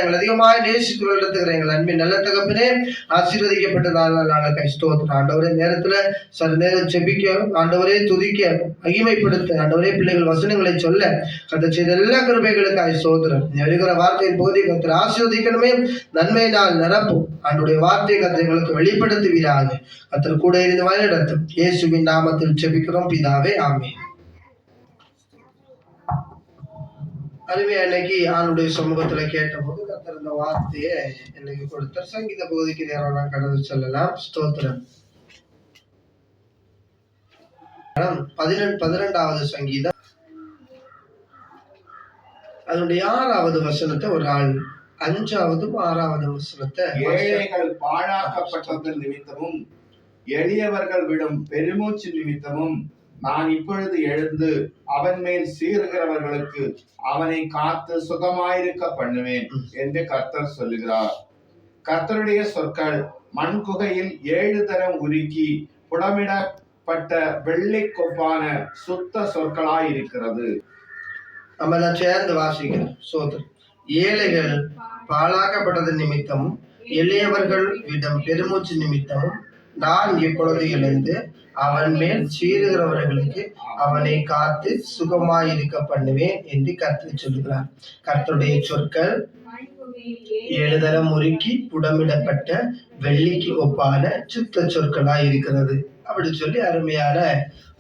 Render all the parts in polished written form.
எங்கள் அதிகமாக நேசித்து வளர்த்துக்கிற எங்கள் அன்பின் நல்ல தகப்பனே, ஆசீர்வதிக்கப்பட்டதான நாளுக்கு ஸ்தோத்திரம். ஆண்டவரே, நேரத்துல சில நேரம் செபிக்க, ஆண்டவரே துதிக்க, மகிமைப்படுத்த, ஆண்டவரே பிள்ளைகள் வசனங்களை சொல்ல கர்த்தர் செய்த எல்லா கிருபைகளுக்காக ஸ்தோத்திரம். வருகிற வார்த்தையின் போது கர்த்தர் ஆசீர்வதிக்கணுமே, நன்மையினால் நிரப்பும். ஆண்டுடைய வார்த்தை கர்த்தர் எங்களுக்கு வெளிப்படுத்துவீராக. கர்த்தர் கூட இருந்து வழிநடத்தும். இயேசுவின் நாமத்தில் செபிக்கிறோம் பிதாவே, ஆமென். அதுவே அன்னைக்கு ஆணுடைய சமூகத்துல கேட்ட போது கர்த்தர் இந்த வார்த்தையை எனக்கு கொடுத்தார். சங்கீத பகுதிக்கு நேரம் நான் கடந்து செல்லலாம். ஸ்தோத்திரம். 12வது சங்கீதம் அதனுடைய 6வது வசனத்தை ஒரு ஆள் 5வது 6வது வசனத்தை. ஏழைகள் பாழாக்கப்பட்டது நிமித்தமும் எளியவர்கள் விடும் பெருமூச்சு நிமித்தமும் நான் இப்பொழுது எழுந்து அவன் மேல் சீறுகிறவர்களுக்கு அவனை காத்து சுகமாயிருக்க பண்ணுவேன் என்று கர்த்தர் சொல்லுகிறார். கர்த்தருடைய சொற்கள் மண் குகையில் 7 தரம் உருக்கி புடமிடப்பட்ட வெள்ளை கொப்பான சுத்த சொற்களாய் இருக்கிறது. நம்ம சேர்ந்து வாசிக்கிறோம். சோதர். ஏழைகள் பாழாக்கப்பட்டது நிமித்தமும் எளியவர்கள் விடும் பெருமூச்சு நிமித்தமும் நான் இப்பொழுது எழுந்து அவன் மேல் சீறுகிறவர்களுக்கு அவனை காத்து சுகமாயிருக்க பண்ணுவேன் என்று கர்த்தர் சொல்லுகிறார். கர்த்தருடைய சொற்கள் 7 தரம் உருக்கி புடமிடப்பட்ட வெள்ளிக்கு ஒப்பான சுத்த சொற்களாய் இருக்கிறது. அப்படி சொல்லி அருமையான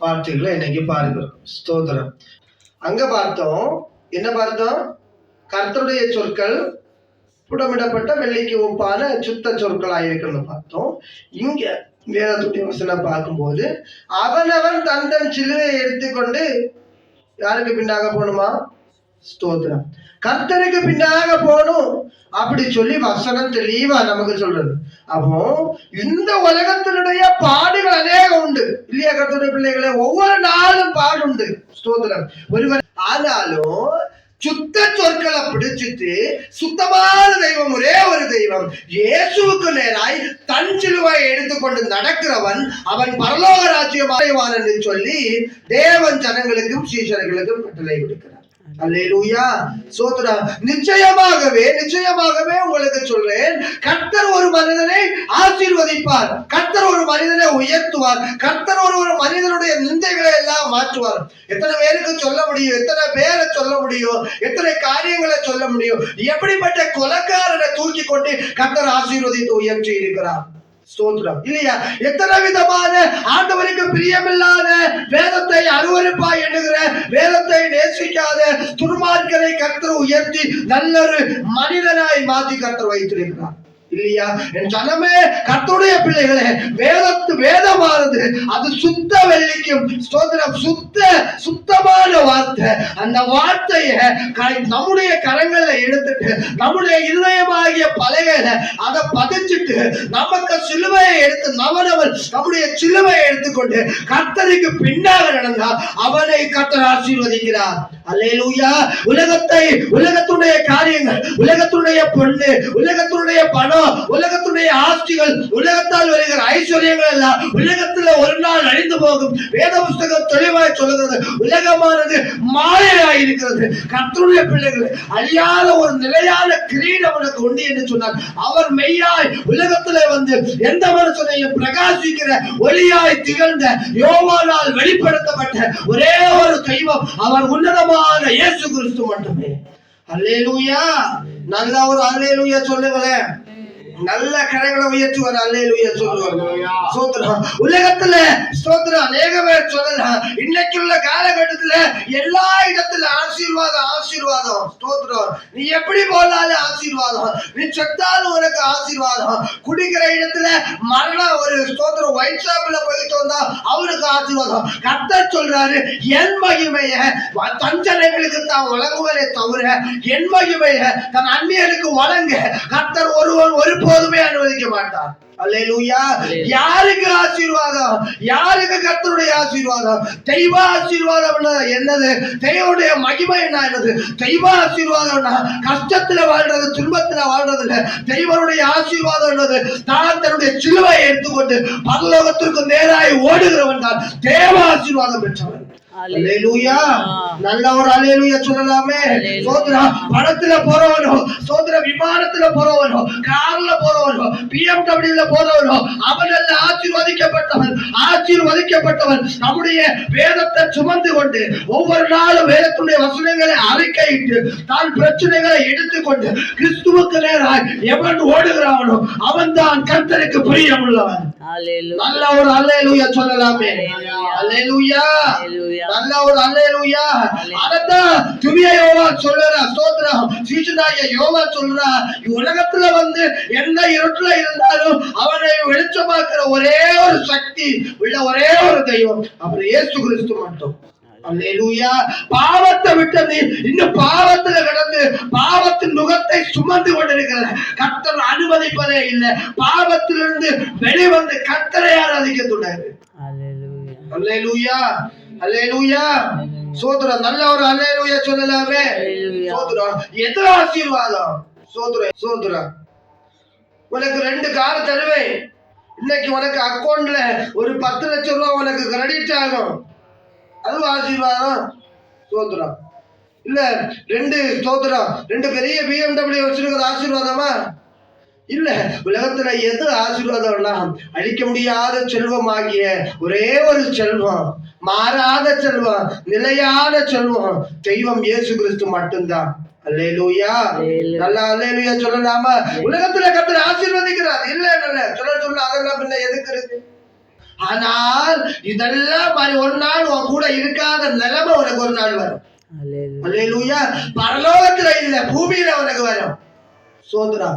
வார்த்தைகளை இன்னைக்கு பார்க்கிறோம். ஸ்தோத்திரம். அங்க பார்த்தோம், என்ன பார்த்தோம்? கர்த்தருடைய சொற்கள் புடமிடப்பட்ட வெள்ளிக்கு ஒப்பான சுத்த சொற்களாய் இருக்கிறது பார்த்தோம். இங்க வேதத்துடைய வசனம் பார்க்கும்போது அவனவன் தன் தன் சிலுவையை எடுத்துக்கொண்டு யாருக்கு பின்னாக போகணுமா? ஸ்தோத்திரம். கர்த்தருக்கு பின்னாக போகணும் அப்படி சொல்லி வசனம் தெளிவா நமக்கு சொல்றது. அப்போ இந்த உலகத்தினுடைய பாடுகள் அநேகம் உண்டு இல்லையா கர்த்தருடைய பிள்ளைகளே? ஒவ்வொரு நாளும் பாடு உண்டு. ஸ்தோத்திரம். ஒருவர் ஆனாலும் சுத்த சொற்களை பிடிச்சிட்டு சுத்தமான தெய்வம் ஒரே ஒரு தெய்வம் இயேசுவுக்கு நேராய் தன் சிலுவையை எடுத்துக்கொண்டு நடக்கிறவன் அவன் பரலோக ராஜ்யம் அடைவான் என்று சொல்லி தேவன் ஜனங்களுக்கும் சீஷர்களுக்கும் கட்டளை விடுக்கிறார். அல்லேலூயா. சோத்ரா. நிச்சயமாகவே உங்களுக்கு சொல்றேன், கர்த்தர் ஒரு மனிதனை ஆசீர்வதிப்பார், கர்த்தர் ஒரு மனிதனை உயர்த்துவார், கர்த்தர் ஒரு மனிதனுடைய நிந்தைகளை எல்லாம் மாற்றுவார். எத்தனை பேருக்கு சொல்ல முடியும்? எத்தனை பேரை சொல்ல முடியும்? எத்தனை காரியங்களை சொல்ல முடியும்? எப்படிப்பட்ட கொலைக்காரனை தூக்கி கொண்டு கர்த்தர் ஆசீர்வதித்து உயர்த்தி இருக்கிறார். ஸ்தோத்திரம். இல்லையா? எத்தனை விதமான ஆண்டவருக்கு பிரியமில்லாத, வேதத்தை அருவருப்பாய் எண்ணுகிற, வேதத்தை நேசிக்காத துன்மார்க்கரை கர்த்தர் உயர்த்தி நல்லொரு மனிதனாய் மாற்றி கர்த்தர் வைத்திருக்கிறார். இல்லையா? என் ஜனமே, கர்த்தருடைய பிள்ளைகளே, வேதமானது அது சுத்த வெள்ளிக்கும் ஸ்தோத்திரம், சுத்தமான வார்த்தை. அந்த வார்த்தையை நம்முடைய கரங்களை எடுத்துட்டு நம்முடைய இருதயமாகிய பலகையில அதை பதிச்சுட்டு நமக்கு சிலுவையை எடுத்து நம்முடைய சிலுவையை எடுத்துக்கொண்டு கர்த்தருக்கு பின்னாக நடந்தால் அவனை கர்த்தர் ஆசீர்வதிக்கிறார். அல்லேலூயா. உலகத்துடைய காரியங்கள், உலகத்துடைய பொண்ணு, உலகத்துடைய பணம், உலகத்துடைய ஆஸ்திகள், உலகத்தால் வருகிற ஐஸ்வர்யங்கள் எல்லாம் உலகத்துல ஒரு நாள் அழிந்து போகும். வேத புஸ்தகம் தெளிவாய் சொல்லுகிறது, உலகமானது மாயையாய் இருக்கிறது. கர்த்தருடைய பிள்ளைகள் அழியாத ஒரு நிலையான கிரீடம் உனக்கு உண்டு என்று சொன்னார். அவர் மெய்யாய் உலகத்துல வந்து எந்த மனுஷனையும் பிரகாசிக்கிற ஒளியாய் திகழ்ந்த யோவானால் வெளிப்படுத்தப்பட்ட ஒரே ஒரு தெய்வம் அவர் உன்னதமான இயேசு கிறிஸ்து மட்டுமே. அல்லேலூயா. நல்ல ஒரு அல்லேலூயா சொல்லுங்களேன். நல்ல கரங்களை உயர்த்துவார். அல்லேலூயா சொல்லுவார். ஸ்தோத்திரம். உலகத்துல ஸ்தோத்திரம் அநேக பேர் சொல்லலாம். இன்னைக்குள்ள காலகட்டத்துல எல்லா இடத்துல ஆசீர்வாதம் ஸ்தோத்திரம். நீ எப்படி போனாலும் ஆசீர்வாதம், நீ செத்தாலும் உனக்கு ஆசீர்வாதம். குடிக்கிற இடத்துல மரணம், ஒரு ஸ்தோத்திரம் ஒயிட் ஷாப்ல போயிட்டு வந்தா அவனுக்கு ஆசீர்வாதம். கர்த்தர் சொல்றாரு, என் மகிமைய தஞ்சனைகளுக்கு தான் வழங்குவதே தவிர என் மகிமைய தன் அந்நியனுக்கு வழங்க கர்த்தர் ஒரு போதுமே அனுமதிக்க மாட்டார். அல்லேலூயா. யாருக்கு ஆசீர்வாதம்? யாருக்கு கர்த்தருடைய ஆசீர்வாதம்? தெய்வ ஆசீர்வாதம் என்னது? தெய்வனுடைய மகிமை என்னது? தெய்வ ஆசீர்வாதம் கஷ்டத்துல வாழ்றது, துன்பத்துல வாழ்றது இல்ல. தெய்வனுடைய ஆசீர்வாதம் என்னது? தான் தன்னுடைய சிலுவையை எடுத்துக்கொண்டு பரலோகத்திற்கு நேராய் ஓடுகிறவன் தான் தேவ ஆசீர்வாதம் பெற்றவன். அல்லேலூயா. நல்ல ஒரு அல்லேலூயா சொல்லலாமே. சோத்ரம். பணத்துல போறவனோ, சோத்ரம் விமானத்துல போறவனோ, கார்ல போறவனோ, BMW போறவனோ, அவன் அல்ல ஆசீர்வதிக்கப்பட்டவன். ஆசீர்வதிக்கப்பட்டவன் நம்முடைய வேதத்தை சுமந்து கொண்டு ஒவ்வொரு நாளும் வேதத்துடைய வசனங்களை அறிக்கையிட்டு தான் பிரச்சனைகளை எடுத்துக்கொண்டு கிறிஸ்துவுக்கு நேராய் எவன் ஓடுகிறானோ அவன் தான் கர்த்தருக்கு பிரியமுள்ளவன். நல்ல ஒரு அல்லேலூயா சொல்லலாமே. அல்லேலூயா. நல்ல ஒரு அல்லேலூயா. அதத்தான் துமிய யோவான் சொல்றா. ஸ்தோத்திரம். சீஷனாகிய யோவான் சொல்றா, உலகத்துல வந்து எந்த இருட்டுல இருந்தாலும் அவனை வெளிச்சமாக்குற ஒரே ஒரு சக்தி உள்ள ஒரே ஒரு தெய்வம் அவர் இயேசு கிறிஸ்து மட்டும். அல்லேலூயா. பாவத்தை விட்டு நீ இன்னும் பாவத்துல கிடந்து பாவத்தின் நுகத்தை சுமந்து கொண்டிருக்கிற கர்த்தர் அனுமதிப்பதே இல்லை. பாவத்திலிருந்து வெளிவந்து கர்த்தரை ஆராதிக்க தொடங்கு. அல்லேலூயா. அல்லேலூயா. சோத்ரம். நல்ல ஒரு அல்லேலூயா சொல்லலாமே. சோத்ரம். எது ஆசீர்வாதம். சோத்ரம். சோத்ரம். உனக்கு 2 கார் தருவேன். இன்னைக்கு உனக்கு அக்கௌண்ட்ல ஒரு 10 லட்சம் ரூபாய் உனக்கு கிரெடிட் ஆகும். அது ஆசீர்வாதம். சோத்ரம். இல்ல 2 ஸ்தோத்திரம் 2 பெரிய BMW வச்சிருக்கிறது ஆசீர்வாதமா? இல்ல. உலகத்துல எது ஆசீர்வாதம்னா அழிக்க முடியாத செல்வம் ஆகிய ஒரே ஒரு செல்வம், மாறாத செல்வம், நிலையான செல்வம் தெய்வம் இயேசு கிறிஸ்து மட்டும்தான். அல்லேலூயா. நல்ல அல்லேலூயா சொல்லலாமா? உலகத்துல கர்த்தர் ஆசீர்வதிக்கிறார். இல்ல இல்ல சொல்ல அதெல்லாம் பின்ன எதுக்கு இருக்கு? ஆனால் இதெல்லாம் ஒரு நாள் உன் கூட இருக்காத நிலைமை உனக்கு ஒரு நாள் வரும். அல்லேலூயா. பரலோகத்துல இல்ல பூமியில உனக்கு வரும். சோதரம்.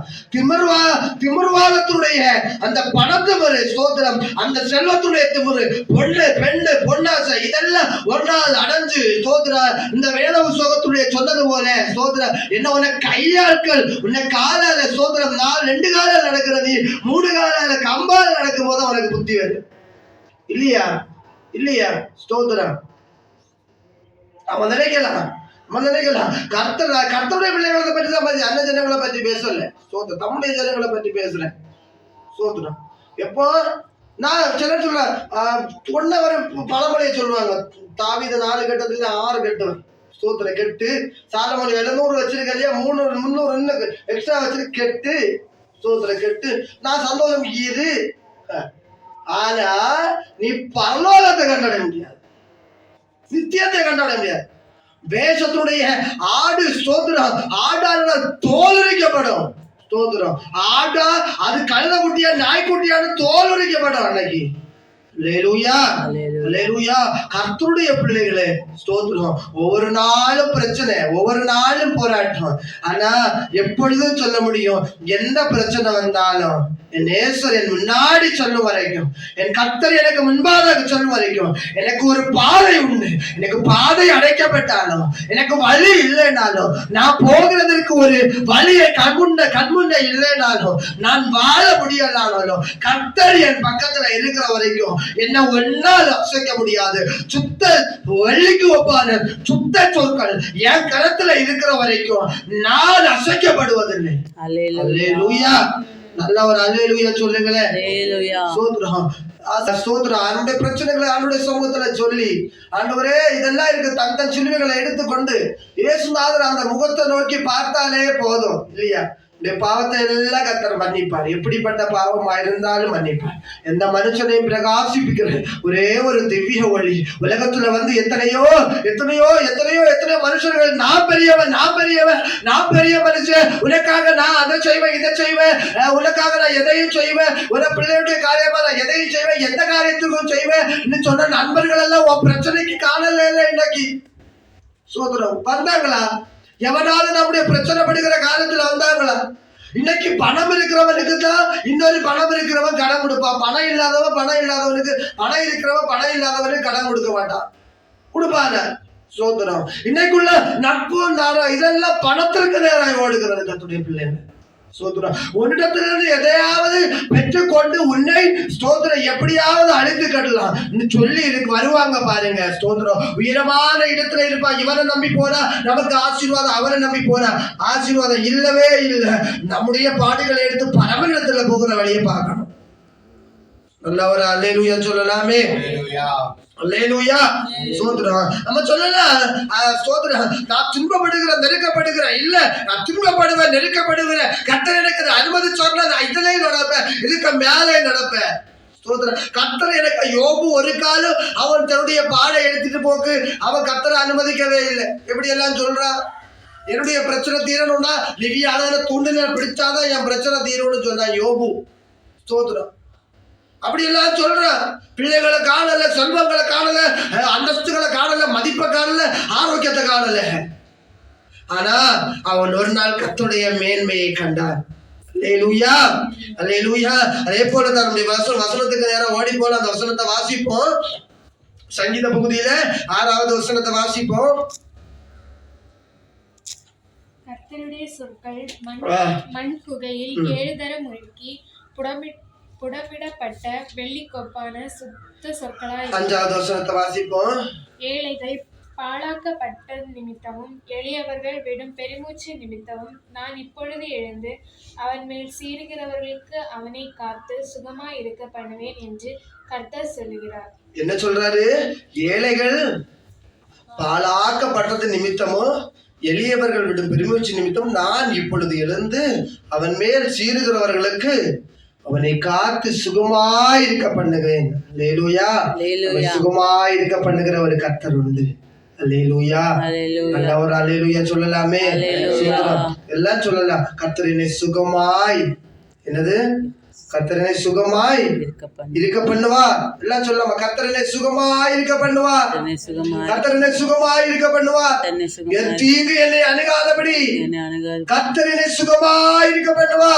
திமிர்வாதத்துடைய அந்த பணத்திமிரு, சோதரம், அந்த செல்வத்துடைய திமிரு, பொண்ணு பெண்ணு பொன்னாசை இதெல்லாம் ஒரு நாள் அடைஞ்சு சோதரா இந்த வேத புத்தகத்துடைய சொன்னது போல சோதரம் என்ன உன்னை கையாட்கள் உன்னை காலால சோதரம் 2 காலால நடக்கிறது 3 காலால கம்பால நடக்கும் போது உனக்கு புத்தி வரும். இல்லையா? இல்லையா? ஸ்தோத்திரம். அவன் நினைக்கலாம் கர்த்தருடைய பிள்ளைகளை பற்றி தான் பத்தி அன்ன ஜனங்களை பற்றி பேசல. சோத்திரம். தம்முடைய ஜனங்களை பற்றி பேசுறேன். சோத்திரம். எப்போ நான் சிலர் சொல்ல பொண்ணவரை பழமொழியை சொல்லுவாங்க. தாவீது 4 கட்டத்துல 6 கட்டம் ஸ்தோத்திரம் கெட்டு சாலமோன் 700 வச்சிருக்க இல்லையா 300 300 இன்னும் எக்ஸ்ட்ரா வச்சிருக்கு கெட்டு ஸ்தோத்திரம் கெட்டு நான் சந்தோஷம் இது. ஆனா நீ பரலோகத்தை கண்டடைய முடியாது, நித்தியத்தை கண்டடைய முடியாது. வேஷத்துடைய ஆடு ஸ்தோத்திரம் ஆடான தோல் உரிக்கப்படும். ஸ்தோத்திரம். ஆடா அது கழுத குட்டியா நாய்க்குட்டியான தோல் உரிக்கப்படும் அன்னைக்கு. அல்லேலூயா. அல்லேலூயா. கர்த்தருடைய பிள்ளைகளே ஸ்தோத்திரம். ஒவ்வொரு நாளும் பிரச்சனை, ஒவ்வொரு நாளும் போராட்டம். ஆனா எப்பொழுதும் சொல்ல முடியும் எந்த பிரச்சனை வந்தாலும் என் நேசர் என் முன்னாடி சொல்லும் வரைக்கும், என் கர்த்தர் எனக்கு முன்பாக சொல்லும் வரைக்கும் எனக்கு ஒரு பாதை உண்டு. எனக்கு பாதை அடைக்கப்பட்டாலும் எனக்கு வழி இல்லைனாலும் நான் போகிறதற்கு ஒரு வழியை கண்முன்ன இல்லைனாலும் நான் வாழ முடியலானாலும் கர்த்தர் என் பக்கத்துல இருக்கிற வரைக்கும் என்ன ஒன்னால் அசைக்க முடியாது. சுத்த வள்ளிக்கு ஒப்பான சுத்த சொற்கள் என் கரத்துல இருக்கிற வரைக்கும் நான் அசைக்கப்படுவதில்லை. அல்லேலூயா. நல்ல ஒரு அல்லேலூயா சொல்லுங்களேன். சோத்ரம். சோத்ரம். அவனுடைய பிரச்சனைகளை அவனுடைய சமூகத்துல சொல்லி ஆண்டவரே இதெல்லாம் இருக்கு தன் சிலுவைகளை எடுத்துக்கொண்டு இயேசுநாதர் அந்த முகத்தை நோக்கி பார்த்தாலே போதும். இல்லையா? இந்த பாவத்தை எல்லாம் கர்த்தர் மன்னிப்பார். எப்படிப்பட்ட பாவமா இருந்தாலும் மன்னிப்பார். எந்த மனுஷனையும் பிரகாசிப்பிக்கிற ஒரே ஒரு திவ்ய ஒளி உலகத்துல வந்து எத்தனையோ எத்தனையோ எத்தனையோ எத்தனையோ மனுஷர்கள் நான் பெரியவன் நான் பெரியவன் நான் பெரிய மனுஷன், உனக்காக நான் அதை செய்வேன் இதை செய்வேன், உனக்காக நான் எதையும் செய்வேன், உன பிள்ளையுடைய காரியமா நான் எதையும் செய்வேன், எந்த காரியத்துக்கும் செய்வேன் சொன்ன நண்பர்கள் எல்லாம் உன் பிரச்சனைக்கு காணல இன்னைக்கு. சோதரம் வந்தாங்களா? எவனாவது நம்முடைய பிரச்சனை படுகிற காலத்துல வந்தாங்களா? இன்னைக்கு பணம் இருக்கிறவனுக்கு தான் இன்னொரு பணம் இருக்கிறவன் கடன் கொடுப்பான். பணம் இல்லாதவனுக்கு பணம் இருக்கிறவன் பணம் இல்லாதவனுக்கு கடன் கொடுக்க மாட்டான். கொடுப்பான. சோதரம். இன்னைக்குள்ள நட்பு இதெல்லாம் பணத்திற்கு நேராக ஓடுகிறது கர்த்தருடைய பிள்ளைகள். ஸ்தோத்திரம். உன்னிடத்திலிருந்து எதையாவது பெற்றுக்கொண்டு உன்னை ஸ்தோத்திரம் எப்படியாவது அழித்து கட்டலாம் சொல்லி வருவாங்க பாருங்க. ஸ்தோத்திரம். உயரமான இடத்துல இருப்பா. இவரை நம்பி போனா நமக்கு ஆசீர்வாதம், அவரை நம்பி போனா ஆசீர்வாதம் இல்லவே இல்லை. நம்முடைய பாடுகளை எடுத்து பரமனிடத்துல போகிற வழியை பார்க்கணும். நல்ல ஒரு அல்லேலூயா சொல்லலாமே. அல்லேலூயா. ஸ்தோத்திரம். நம்ம சொல்லலாம் ஸ்தோத்திரம், நான் துன்பப்படுகிறேன் நெருக்கப்படுகிறேன். இல்ல, நான் துன்பப்படுவேன் நெருக்கப்படுகிறேன், கர்த்தர் எனக்கு அனுமதி சொன்னா நான் இதுலயும் நடப்பேன், இதுக்கு மேலே நடப்பேன். கர்த்தர் எனக்கு யோபு ஒரு காலம் அவன் தன்னுடைய பாடை எடுத்துட்டு போக்கு அவன் கர்த்தரை அனுமதிக்கவே இல்லை. எப்படி எல்லாம் சொல்றான், என்னுடைய பிரச்சனை தீரணும்னா லிவியான தூண்டில பிடிச்சாதான் என் பிரச்சனை தீரும்னு சொன்னான் யோபு. ஸ்தோத்திரம். அப்படி எல்லாம் சொல்றான். பிள்ளைகளை காணல, செல்வங்களை காணல, அந்தஸ்துகளை காணல, மதிப்பை காணல, ஆரோக்கியத்தை காணல. ஆனா அவன் ஒரு நாள் கர்த்தருடைய மேன்மையை கண்டான். அல்லேலூயா, அல்லேலூயா. அதே போல தான் நம்முடைய வசனத்துக்கு நேரம் ஓடி போல அந்த வசனத்தை வாசிப்போம். சங்கீத பகுதியில 6வது வசனத்தை வாசிப்போம். கர்த்தருடைய சொற்கள் மண் குகையில் 7 தரம் உருக்கி புடமிடப்பட்ட வெள்ளி கொப்பான சுத்த சொற்களாய். 5வது வசனத்தை வாசிப்போம். ஏழைகள் பாழாக்கப்பட்ட நிமித்தமும் எளியவர்கள் விடும் பெருமூச்சு நிமித்தமும் நான் இப்பொழுது எழுந்து அவன் மேல் சீறுகிறவர்களுக்கு அவனை காத்து சுகமாய் இருக்க பண்ணுவேன் என்று கர்த்தர் சொல்லுகிறார். என்ன சொல்றாரு? ஏழைகள் பாழாக்கப்பட்டது நிமித்தமும் எளியவர்கள் விடும் பெருமூச்சு நிமித்தம் நான் இப்பொழுது எழுந்து அவன் மேல் சீறுகிறவர்களுக்கு அவனை காத்து சுகமாயிருக்க பண்ணுவேன். அல்லேலூயா. சுகமாயிருக்க பண்ணுகிற ஒரு கர்த்தர் உண்டு. அல்லேலூயா. நல்ல ஒரு அல்லேலூயா சொல்லலாமே. எல்லாம் சொல்லலாம். கர்த்தர் என்னை சுகமாய், என்னது, கர்த்தர் என்னை சுகமாய் இருக்க பண்ணுவா. எல்லாம் சொல்லலாமா? கர்த்தர் என்னை சுகமாய் இருக்க பண்ணுவா. கர்த்தர் என்னை சுகமாய் இருக்க பண்ணுவா. என் தீங்கு என்னை அணுகாதபடி கர்த்தர் என்னை சுகமாய் இருக்க பண்ணுவா.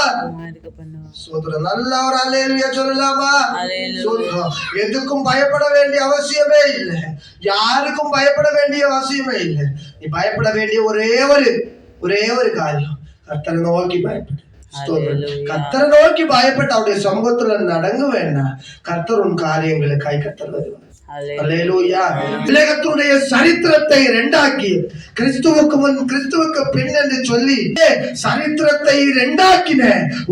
நல்ல ஒரு அல்லேலூயா சொல்லலாமா? எதுக்கும் பயப்பட வேண்டிய அவசியமே இல்லை, யாருக்கும் பயப்பட வேண்டிய அவசியமே இல்லை. நீ பயப்பட வேண்டிய ஒரே ஒரு காரியம், கர்த்தரை நோக்கி பயப்படு. கர்த்தரை நோக்கி பயப்பட்டு அவருடைய சமூகத்துல நடங்க வேண்டாம். கர்த்தர் உன் காரியங்களுக்காய் கர்த்தர் வருவார். அல்லேலூயா. உலகத்துடைய சரித்திரத்தை இரண்டாக்கி கிறிஸ்துவுக்கு முன் கிறிஸ்துவுக்கு பின் என்று சொல்லி சரித்திரத்தை இரண்டாக்கின,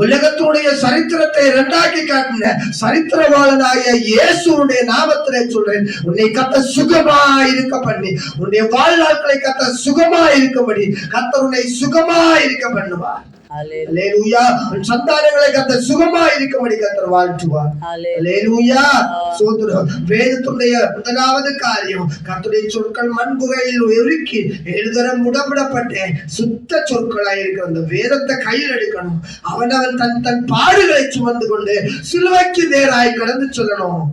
உலகத்துடைய சரித்திரத்தை இரண்டாக்கி காட்டின சரித்திரவாளனாய இயேசுடைய நாமத்திலே சொல்றேன், உன்னை கர்த்தர் சுகமாய் இருக்க பண்ணி, உன்னுடைய வாழ்நாட்களை கர்த்தர் சுகமாய் இருக்கும்படி கர்த்தர் உன்னை சுகமாய் இருக்க பண்ணுவார். அல்லேலூயா. சந்தானங்களை கர்த்தர் சுகமாய் இருக்கும்படி கர்த்தர் வாழ்த்துவார். அல்லேலூயா. ஸ்தோத்திரம். வேதத்துடைய முதலாவது காரியம், கர்த்தருடைய சொற்கள் மண் குகையில் உருக்கி 7 தரம் முடமிடப்பட்ட சுத்த சொற்களாய் இருக்கிற அந்த வேதத்தை கையில் எடுக்கணும். அவன் தன் பாடுகளை சுமந்து கொண்டு சிலுவைக்கு நேராய் கடந்து சொல்லணும்.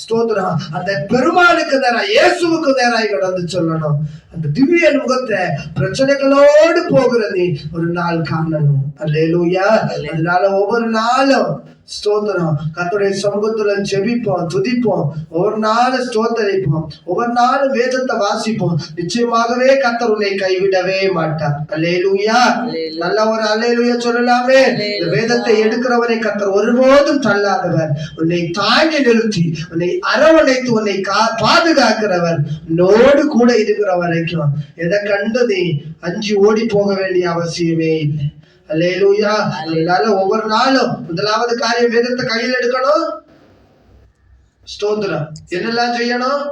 ஸ்தோத்திரம். அந்த பெருமாளுக்கு நேராய், இயேசுவுக்கு நேராய் கடந்து சொல்லணும். அந்த திவ்ய முகத்தை பிரச்சனைகளோடு போகிற நீ ஒரு நாள் காணணும். அல்லேலூயா. அதனால ஒவ்வொரு நாளும் ஸ்தோத்திரம் கர்த்தருடைய சமூகத்துல ஜெபிப்போம், துதிப்போம், ஒவ்வொரு நாளும் ஸ்தோத்தரிப்போம், ஒவ்வொரு நாளும் வேதத்தை வாசிப்போம். நிச்சயமாகவே கர்த்தர் உன்னை கைவிடவே மாட்டார். அல்லேலூயா. நல்ல ஒரு அல்லேலூயா சொல்லலாமே. இந்த வேதத்தை எடுக்கிறவரை கர்த்தர் ஒருபோதும் தள்ளாதவர், உன்னை தாங்கி நிறுத்தி உன்னை அரவணைத்து உன்னை பாதுகாக்கிறவர், உன்னோடு கூட இருக்கிற வரைக்கும் எதை கண்டு நீ அஞ்சு ஓடி போக வேண்டிய அவசியமே இல்லை. அல்லேலூயா. அதனால ஒவ்வொரு நாளும் முதலாவது காரியம் வேதத்தை கையில் எடுக்கணும். ஸ்தோத்திரம். என்னெல்லாம் செய்யணும்?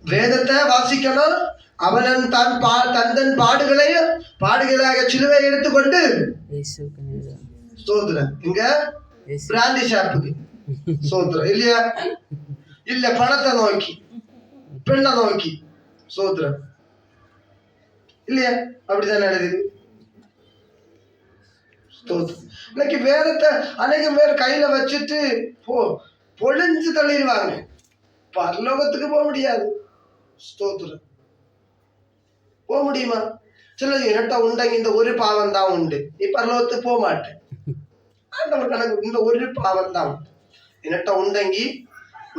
வேதத்தை வாசிக்கணும். அவன் தன் பாடுகளாக சிலுவை எடுத்துக்கொண்டு ஸ்தோத்திரம் இங்க பிராந்தி ஷாப்புக்கு ஸ்தோத்திரம் இல்லையா, இல்ல பணத்தை நோக்கி பெண்ணை நோக்கி ஸ்தோத்திரம் இல்லையா, அப்படிதான் நடக்குது. இன்னைக்கு வேதத்தை அநேகம் பேர் கையில வச்சுட்டு பொழிஞ்சு தள்ளிடுவாங்க. பரலோகத்துக்கு போக முடியாது. ஸ்தோத்திரம். போக முடியுமா? சில இரட்ட உண்டங்க, இந்த ஒரு பாவம் தான் உண்டு, நீ பரலோகத்துக்கு போக மாட்டேன். அந்த கணக்கு, இந்த ஒரு பாவம் தான் உண்டு. இரட்ட உண்டங்கி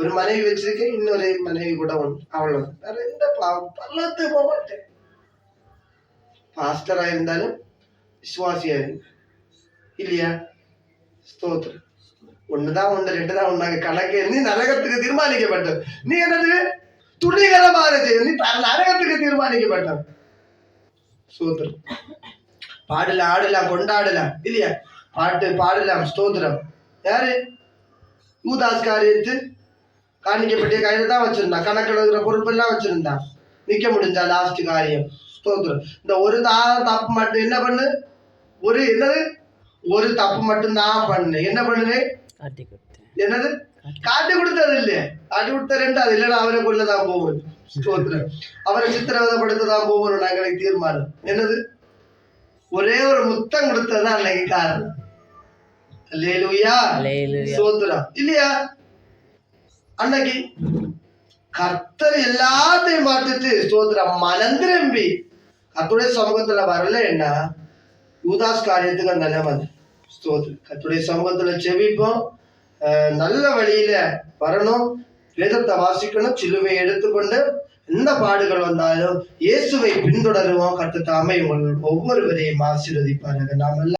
ஒரு மனைவி வச்சிருக்கேன், இன்னொரு மனைவி கூட உண்டு, அவ்வளவு. வேற எந்த பாவம், பரலோகத்துக்கு போக மாட்டேன். பாஸ்டரா இருந்தாலும் விசுவாசியா இருந்தாலும் இல்லையா. ஸ்தோத்திரம். ஒண்ணுதான் உண்டு, ரெண்டுதான் உண்டாங்க கணக்கு. நீ நரகத்துக்கு தீர்மானிக்கப்பட்ட, நீ என்னது துணிகரமானது, நீ நரகத்துக்கு தீர்மானிக்கப்பட்ட. ஸ்தோத்திரம். பாடலாம், ஆடலாம், கொண்டாடலாம் இல்லையா, பாட்டு பாடலாம். ஸ்தோத்திரம். யாரு? யூதாஸ் காரியத்து காணிக்கப்பட்டிய கையில தான் வச்சிருந்தான், கணக்கு எழுதுற பொறுப்பெல்லாம் வச்சிருந்தான். நிக்க முடிஞ்சா லாஸ்ட் காரியம். ஸ்தோத்திரம். இந்த ஒரு தப்பு மட்டும் என்ன பண்ணு, ஒரு தப்பு மட்டும் தான் பண்ணு. என்ன பண்ணுது? என்னது? காட்டி கொடுத்தது இல்லையே. காட்டி கொடுத்த ரெண்டாவது இல்லைன்னா அவரை கொள்ளதான் போகணும். ஸ்தோத்திரம். அவரை சித்திரவதைப்படுத்ததான் போகணும். நாங்களுக்கு தீர்மானம் என்னது? ஒரே ஒரு முத்தம் கொடுத்ததுதான் அன்னைக்கு காரணம். அல்லேலூயா, ஸ்தோத்திரம். இல்லையா? அன்னைக்கு கர்த்தர் எல்லாத்தையும் பார்த்துட்டு ஸ்தோத்திரம் மனம் திரும்பி கர்த்தருடைய சமூகத்துல வரல என்ன யூதாஸ் காரியத்துக்கு அந்த நிலைமை. ஸ்தோத்திரம். கர்த்தருடைய சமூகத்துல செவிப்போம், நல்ல வழியில வரணும், வேதத்தை வாசிக்கணும், சிலுவை எடுத்துக்கொண்டு எந்த பாடுகள் வந்தாலும் இயேசுவை பின்தொடருவோம். கர்த்தர் தாமே உங்கள் ஒவ்வொருவரையும் ஆசீர்வதிப்பாருங்க. நாம